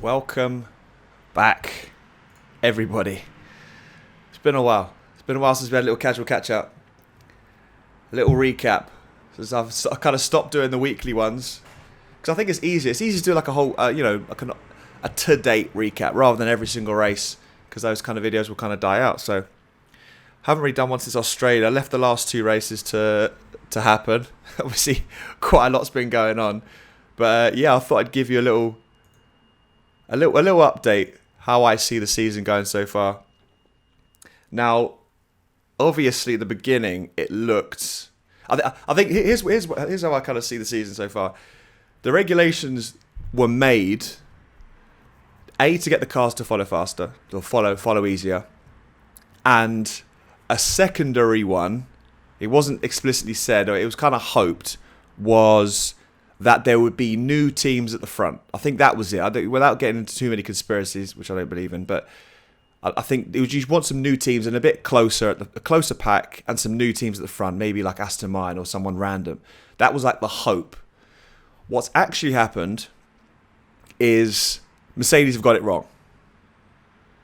welcome back, everybody. It's been a while. It's been a while since we had a little casual catch-up. A little recap. Since I've kind of stopped doing the weekly ones. Because I think it's easier. It's easier to do like a whole, a to-date recap rather than every single race. Because those kind of videos will kind of die out. So, haven't really done one since Australia. I left the last two races to happen. Obviously, quite a lot's been going on. But I thought I'd give you a little update how I see the season going so far. Now, obviously, at the beginning, it looked. I think here's how I kind of see the season so far. The regulations were made to get the cars to follow faster or follow easier, and a secondary one. It wasn't explicitly said, or it was kind of hoped, was that there would be new teams at the front. I think that was it. Without getting into too many conspiracies, which I don't believe in, but I think you want some new teams and a bit closer, a closer pack, and some new teams at the front, maybe like Aston Martin or someone random. That was like the hope. What's actually happened is Mercedes have got it wrong,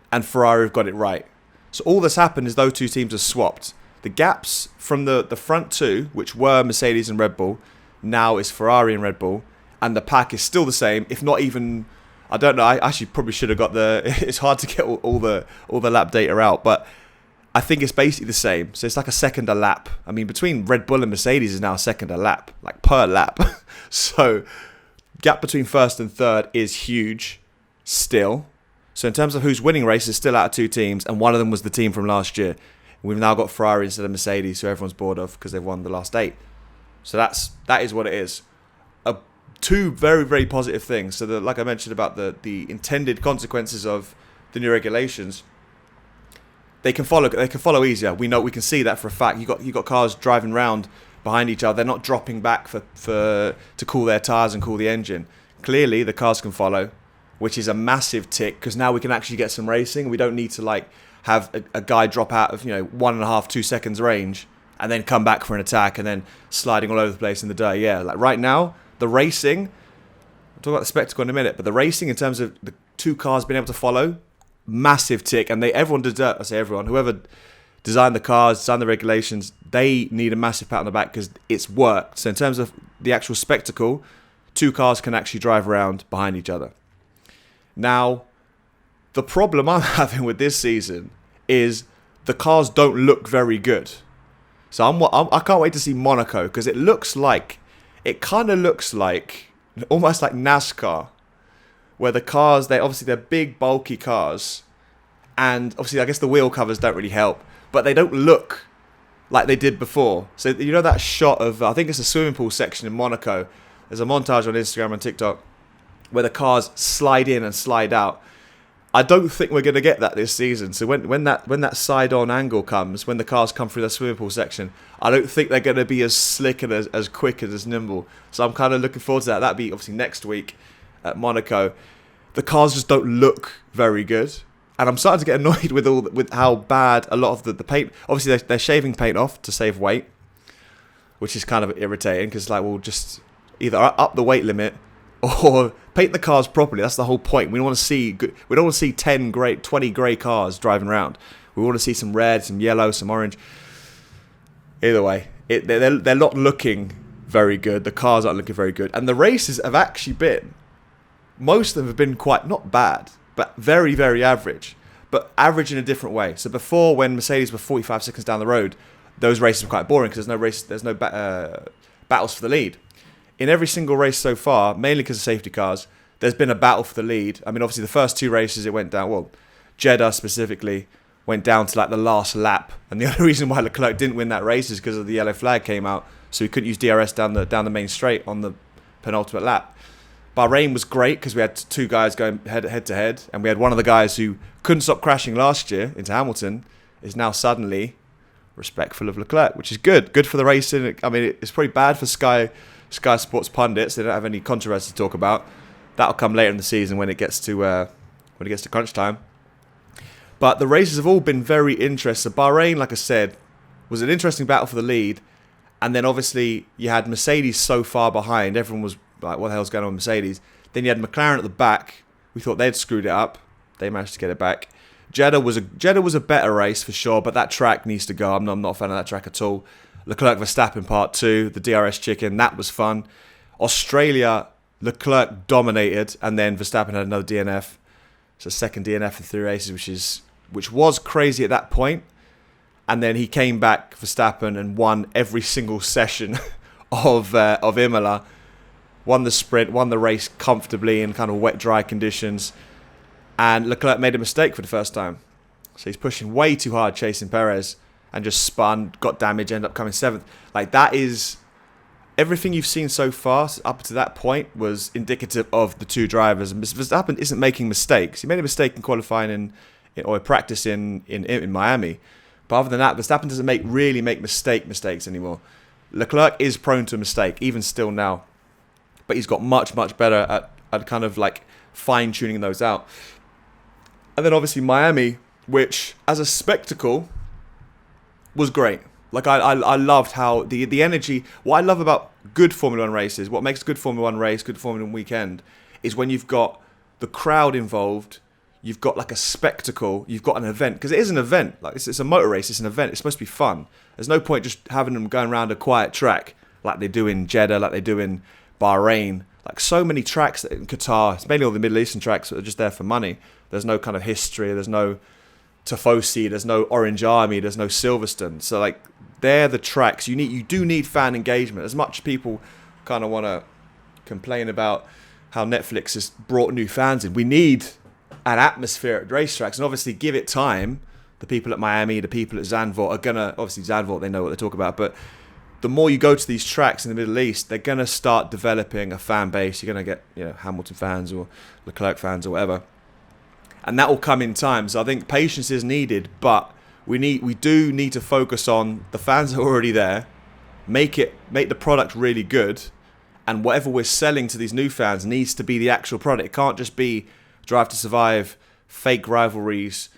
and Ferrari have got it right. So all that's happened is those two teams have swapped. The gaps from the front two, which were Mercedes and Red Bull, now is Ferrari and Red Bull, and the pack is still the same, if not even. I don't know. I actually probably should have got the. It's hard to get all the lap data out, but I think it's basically the same. So it's like a second a lap. I mean, between Red Bull and Mercedes is now a second a lap, like per lap. So gap between first and third is huge, still. So in terms of who's winning races, still out of two teams, and one of them was the team from last year. We've now got Ferrari instead of Mercedes, who everyone's bored of because they've won the last 8. So that is what it is. Two very, very positive things. So like I mentioned about the intended consequences of the new regulations, they can follow easier. We can see that for a fact. You got cars driving around behind each other. They're not dropping back to cool their tires and cool the engine. Clearly, the cars can follow, which is a massive tick because now we can actually get some racing. We don't need to have a guy drop out of 1.5, 2 seconds range and then come back for an attack and then sliding all over the place in the dirt. Yeah, like right now, the racing, I'll talk about the spectacle in a minute, but the racing in terms of the two cars being able to follow, massive tick. And whoever designed the cars, designed the regulations, they need a massive pat on the back because it's worked. So in terms of the actual spectacle, two cars can actually drive around behind each other. Now, the problem I'm having with this season is the cars don't look very good. So I can't wait to see Monaco because it kind of looks like almost like NASCAR, where the cars they're big bulky cars, and obviously I guess the wheel covers don't really help, but they don't look like they did before. So that shot of I think it's a swimming pool section in Monaco. There's a montage on Instagram and TikTok where the cars slide in and slide out. I don't think we're going to get that this season. So when that side-on angle comes, when the cars come through the swimming pool section, I don't think they're going to be as slick and as quick and as nimble. So I'm kind of looking forward to that. That'll be obviously next week at Monaco. The cars just don't look very good. And I'm starting to get annoyed with how bad a lot of the paint... Obviously, they're shaving paint off to save weight, which is kind of irritating because we'll just either up the weight limit or paint the cars properly. That's the whole point. We don't want to see 20 grey cars driving around. We want to see some red, some yellow, some orange. Either way, they're not looking very good. The cars aren't looking very good. And the races have actually been, most of them have been quite, not bad, but very, very average. But average in a different way. So before, when Mercedes were 45 seconds down the road, those races were quite boring because there's no battles for the lead. In every single race so far, mainly because of safety cars, there's been a battle for the lead. I mean, obviously, the first two races, it went down. Well, Jeddah specifically went down to the last lap. And the only reason why Leclerc didn't win that race is because of the yellow flag came out. So he couldn't use DRS down the main straight on the penultimate lap. Bahrain was great because we had two guys going head to head. And we had one of the guys who couldn't stop crashing last year into Hamilton is now suddenly respectful of Leclerc, which is good. Good for the racing. I mean, it's probably bad for Sky Sports pundits. They don't have any controversy to talk about. That'll come later in the season when it gets to crunch time. But the races have all been very interesting. Bahrain, like I said, was an interesting battle for the lead. And then obviously you had Mercedes so far behind. Everyone was like, what the hell's going on with Mercedes? Then you had McLaren at the back We thought they'd screwed it up. They managed to get it back. Jeddah was a better race for sure, but that track needs to go. I'm not a fan of that track at all. Leclerc Verstappen Part 2, the DRS chicken, that was fun. Australia, Leclerc dominated, and then Verstappen had another DNF. So second DNF in 3 races, which was crazy at that point. And then he came back, Verstappen, and won every single session of Imola. Won the sprint, won the race comfortably in kind of wet, dry conditions. And Leclerc made a mistake for the first time. So he's pushing way too hard, chasing Perez, and just spun, got damage, ended up coming 7th. Like, that is... Everything you've seen so far up to that point was indicative of the two drivers. And Verstappen isn't making mistakes. He made a mistake in qualifying or practice in Miami. But other than that, Verstappen doesn't really make mistakes anymore. Leclerc is prone to a mistake, even still now. But he's got much, much better at kind of like fine-tuning those out. And then obviously Miami, which as a spectacle was great. Like I loved how the energy. What I love about good Formula 1 races, what makes a good Formula 1 race, good Formula 1 weekend, is when you've got the crowd involved, you've got like a spectacle, you've got an event. Because it is an event. Like it's a motor race, it's an event. It's supposed to be fun. There's no point just having them going around a quiet track like they do in Jeddah, like they do in Bahrain. Like so many tracks in Qatar, it's mainly all the Middle Eastern tracks that are just there for money. There's no kind of history, there's no Tifosi, there's no Orange Army, there's no Silverstone. So like they're the tracks you do need fan engagement. As much as people kind of want to complain about how Netflix has brought new fans in, we need an atmosphere at racetracks, and obviously give it time. The people at Miami, the people at Zandvoort are gonna, obviously Zandvoort, they know what they talk about, but the more you go to these tracks in the Middle East, they're gonna start developing a fan base. You're gonna get, Hamilton fans or Leclerc fans or whatever. And that will come in time. So I think patience is needed, but we do need to focus on the fans that are already there, make the product really good, and whatever we're selling to these new fans needs to be the actual product. It can't just be Drive to Survive, fake rivalries,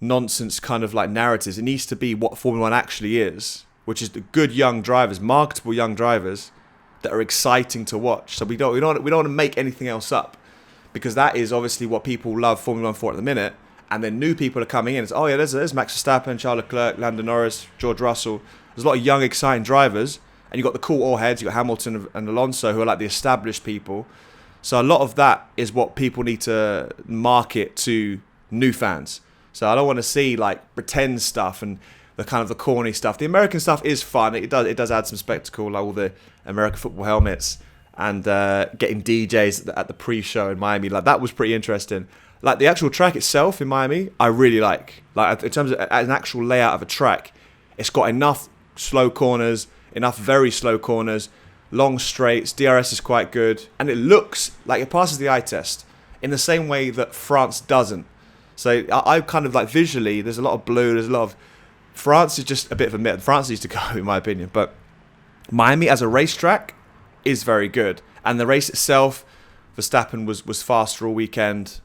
nonsense kind of like narratives. It needs to be what Formula 1 actually is, which is the good young drivers, marketable young drivers that are exciting to watch. So we don't want to make anything else up, because that is obviously what people love Formula 1 for at the minute. And then new people are coming in. It's, oh yeah, there's Max Verstappen, Charles Leclerc, Lando Norris, George Russell. There's a lot of young, exciting drivers. And you've got the cool all heads. You've got Hamilton and Alonso, who are like the established people. So a lot of that is what people need to market to new fans. So I don't want to see like pretend stuff and the kind of the corny stuff. The American stuff is fun. It does add some spectacle, like all the American football helmets and getting DJs at the pre-show in Miami. Like that was pretty interesting. Like the actual track itself in Miami, I really like. Like in terms of an actual layout of a track, it's got enough slow corners, enough very slow corners, long straights. DRS is quite good, and it looks like it passes the eye test in the same way that France doesn't. So I kind of like visually, there's a lot of blue, there's a lot of... France is just a bit of a myth. France needs to go, in my opinion. But Miami as a racetrack is very good. And the race itself, Verstappen was faster all weekend.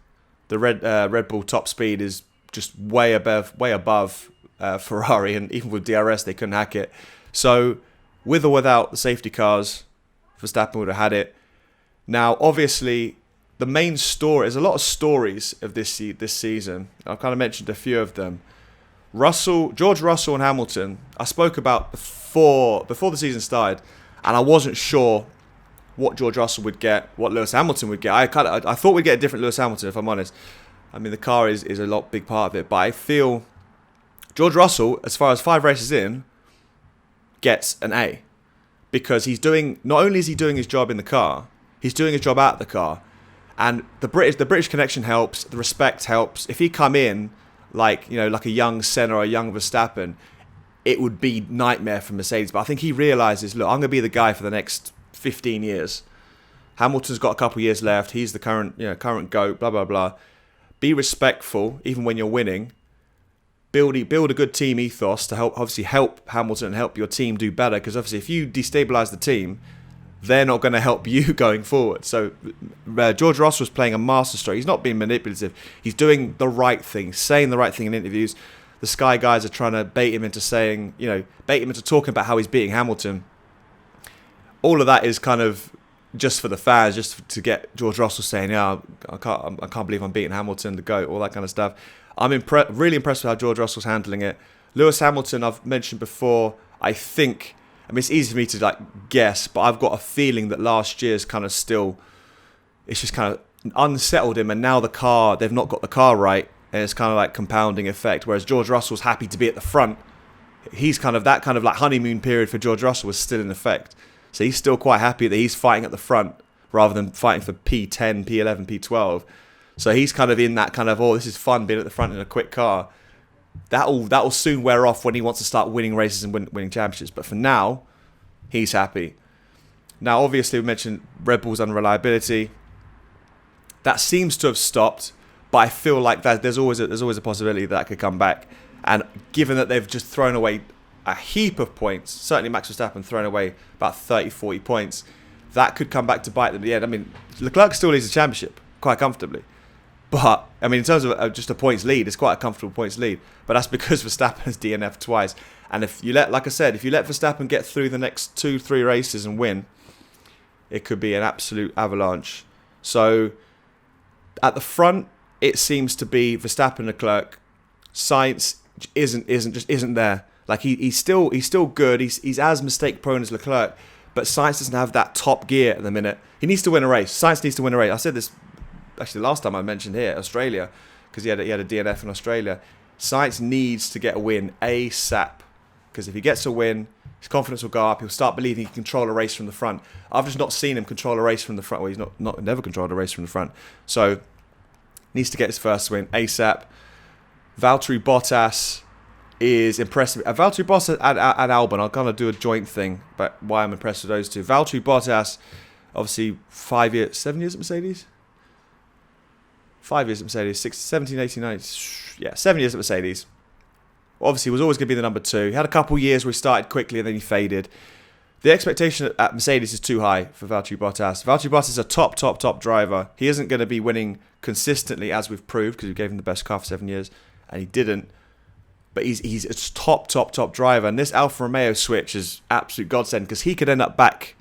The Red Bull top speed is just way above Ferrari. And even with DRS, they couldn't hack it. So with or without the safety cars, Verstappen would have had it. Now, obviously, the main story... There's a lot of stories of this season. I've kind of mentioned a few of them. George Russell and Hamilton, I spoke about before the season started, and I wasn't sure what George Russell would get, what Lewis Hamilton would get. I thought we'd get a different Lewis Hamilton, if I'm honest. I mean, the car is a big part of it, but I feel George Russell, as far as 5 races in, gets an A, because not only is he doing his job in the car, he's doing his job out of the car, and the British connection helps, the respect helps. If he come in like a young Senna or a young Verstappen, it would be nightmare for Mercedes. But I think he realises, look, I'm going to be the guy for the next 15 years. Hamilton's got a couple of years left. He's the current GOAT, blah, blah, blah. Be respectful, even when you're winning. Build a good team ethos to help Hamilton and help your team do better. Because obviously, if you destabilise the team, they're not going to help you going forward. So George Russell was playing a masterstroke. He's not being manipulative. He's doing the right thing, saying the right thing in interviews. The Sky guys are trying to bait him into talking about how he's beating Hamilton. All of that is kind of just for the fans, just to get George Russell saying, "Yeah, I can't believe I'm beating Hamilton, the GOAT," all that kind of stuff. I'm really impressed with how George Russell's handling it. Lewis Hamilton, I've mentioned before. I mean, it's easy for me to like guess, but I've got a feeling that last year's kind of still, it's just kind of unsettled him, and now they've not got the car right, and it's kind of like compounding effect. Whereas George Russell's happy to be at the front. He's kind of that kind of like honeymoon period for George Russell was still in effect. So he's still quite happy that he's fighting at the front rather than fighting for P10, P11, P12. So he's kind of in that kind of, this is fun being at the front in a quick car. That'll soon wear off when he wants to start winning races and winning championships. But for now, he's happy. Now, obviously, we mentioned Red Bull's unreliability. That seems to have stopped, but I feel like that there's always a possibility that could come back. And given that they've just thrown away a heap of points, certainly Max Verstappen thrown away about 30, 40 points, that could come back to bite them at the end. I mean, Leclerc still leads the championship quite comfortably. But, I mean, in terms of just a points lead, it's quite a comfortable points lead. But that's because Verstappen has DNF'd twice. And if you let Verstappen get through the next 2-3 races and win, it could be an absolute avalanche. So, at the front, it seems to be Verstappen, Leclerc. Sainz isn't there. Like he's still good. He's as mistake prone as Leclerc, but Sainz doesn't have that top gear at the minute. He needs to win a race. Sainz needs to win a race. I said this actually last time I mentioned here, Australia, because he had a DNF in Australia. Sainz needs to get a win ASAP, because if he gets a win, his confidence will go up. He'll start believing he can control a race from the front. I've just not seen him control a race from the front. Well, he's never controlled a race from the front. So needs to get his first win ASAP. Valtteri Bottas is impressive. Valtteri Bottas and Albon, I'll kind of do a joint thing, but why I'm impressed with those two. Valtteri Bottas, obviously 7 years at Mercedes? 5 years at Mercedes, 17, 18, 19, 7 years at Mercedes. Obviously, he was always going to be the number 2. He had a couple years where he started quickly and then he faded. The expectation at Mercedes is too high for Valtteri Bottas. Valtteri Bottas is a top driver. He isn't going to be winning consistently, as we've proved, because we gave him the best car for 7 years, and he didn't. But he's a top driver. And this Alfa Romeo switch is absolute godsend, because he could end up back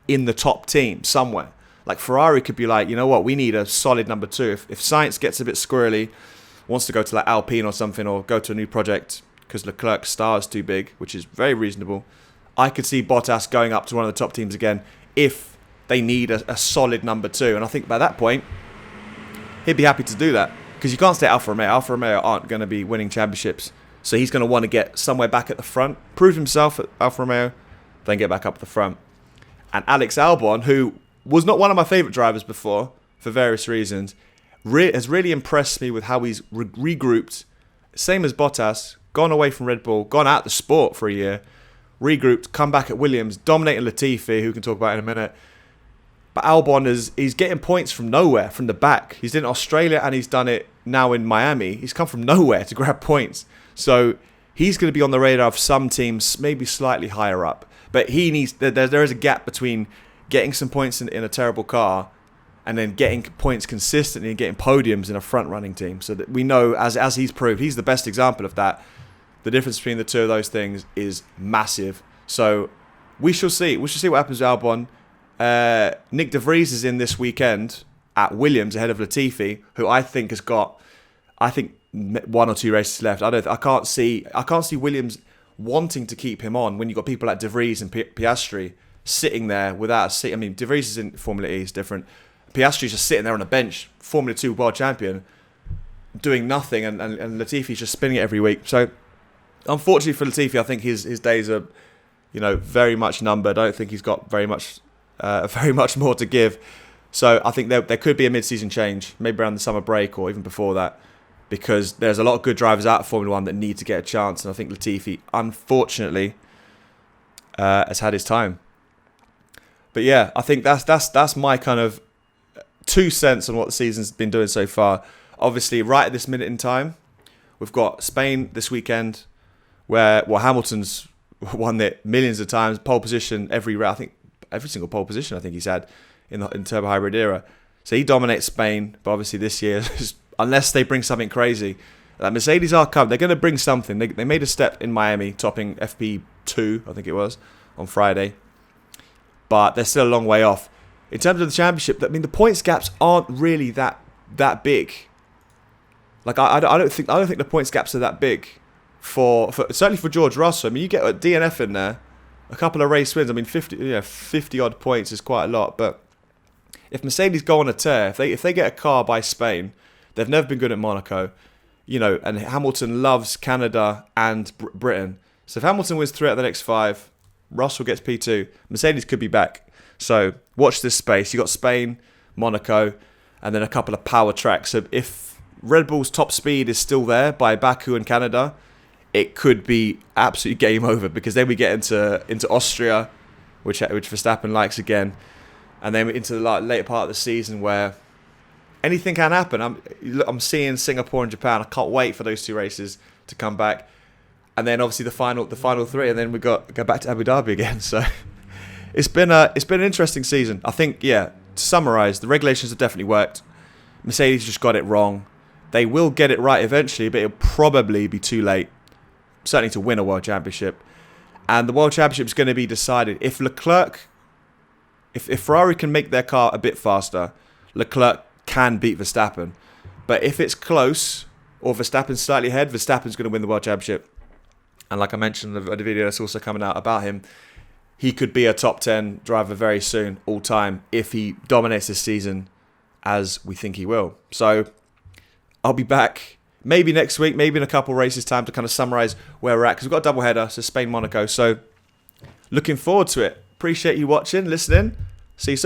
in the top team somewhere. Like Ferrari could be like, you know what, we need a solid number 2. If Sainz gets a bit squirrely, wants to go to like Alpine or something, or go to a new project because Leclerc's star is too big, which is very reasonable, I could see Bottas going up to one of the top teams again if they need a solid number 2. And I think by that point, he'd be happy to do that, because you can't stay at Alfa Romeo. Alfa Romeo aren't going to be winning championships. So he's going to want to get somewhere back at the front, prove himself at Alfa Romeo, then get back up at the front. And Alex Albon, who was not one of my favourite drivers before, for various reasons, has really impressed me with how he's regrouped. Same as Bottas, gone away from Red Bull, gone out the sport for a year, regrouped, come back at Williams, dominating Latifi, who we can talk about in a minute. But Albon he's getting points from nowhere, from the back. He's done it in Australia and he's done it now in Miami. He's come from nowhere to grab points. So he's going to be on the radar of some teams, maybe slightly higher up. But he needs. There is a gap between getting some points in a terrible car and then getting points consistently and getting podiums in a front-running team. So that we know, as he's proved, he's the best example of that. The difference between the two of those things is massive. So we shall see. We shall see what happens with Albon. Nick De Vries is in this weekend at Williams ahead of Latifi, who I think has got, 1 or 2 races left. I can't see Williams wanting to keep him on when you've got people like De Vries and Piastri sitting there without a seat. I mean, De Vries is in Formula E, it's different. Piastri's just sitting there on a bench, Formula 2 world champion, doing nothing, and Latifi's just spinning it every week. So, unfortunately for Latifi, I think his days are, very much numbered. I don't think he's got very much more to give. So I think there could be a mid-season change, maybe around the summer break or even before that, because there's a lot of good drivers out of Formula 1 that need to get a chance, and I think Latifi, unfortunately, has had his time. But yeah, I think that's my kind of 2 cents on what the season's been doing so far. Obviously, right at this minute in time, we've got Spain this weekend, where Hamilton's won it millions of times, pole position every single pole position I think he's had in Turbo Hybrid era. So he dominates Spain, but obviously this year, unless they bring something crazy, Mercedes are coming. They're going to bring something. They made a step in Miami, topping FP2, I think it was, on Friday. But they're still a long way off. in terms of the championship, I mean, the points gaps aren't really that big. Like I don't think the points gaps are that big for certainly for George Russell. I mean, you get a DNF in there, a couple of race wins. I mean, 50 odd points is quite a lot. But if Mercedes go on a tear, if they get a car by Spain, they've never been good at Monaco, and Hamilton loves Canada and Britain. So if Hamilton wins 3 out of the next 5, Russell gets P2, Mercedes could be back. So watch this space. You got Spain, Monaco, and then a couple of power tracks. So if Red Bull's top speed is still there by Baku and Canada, it could be absolutely game over, because then we get into Austria, which Verstappen likes again, and then into the later part of the season where anything can happen. I'm seeing Singapore and Japan. I can't wait for those 2 races to come back, and then obviously the final 3, and then we go back to Abu Dhabi again. So it's been an interesting season. I think, to summarise, the regulations have definitely worked. Mercedes just got it wrong. They will get it right eventually, but it'll probably be too late, certainly to win a World Championship. And the World Championship is going to be decided if Ferrari can make their car a bit faster, Leclerc can beat Verstappen. But if it's close, or Verstappen's slightly ahead, Verstappen's going to win the World Championship. And like I mentioned in the video that's also coming out about him, he could be a top 10 driver very soon, all time, if he dominates this season as we think he will. So I'll be back maybe next week, maybe in a couple races time, to kind of summarise where we're at, because we've got a double header, so Spain, Monaco. So looking forward to it. Appreciate you watching, listening. See you soon.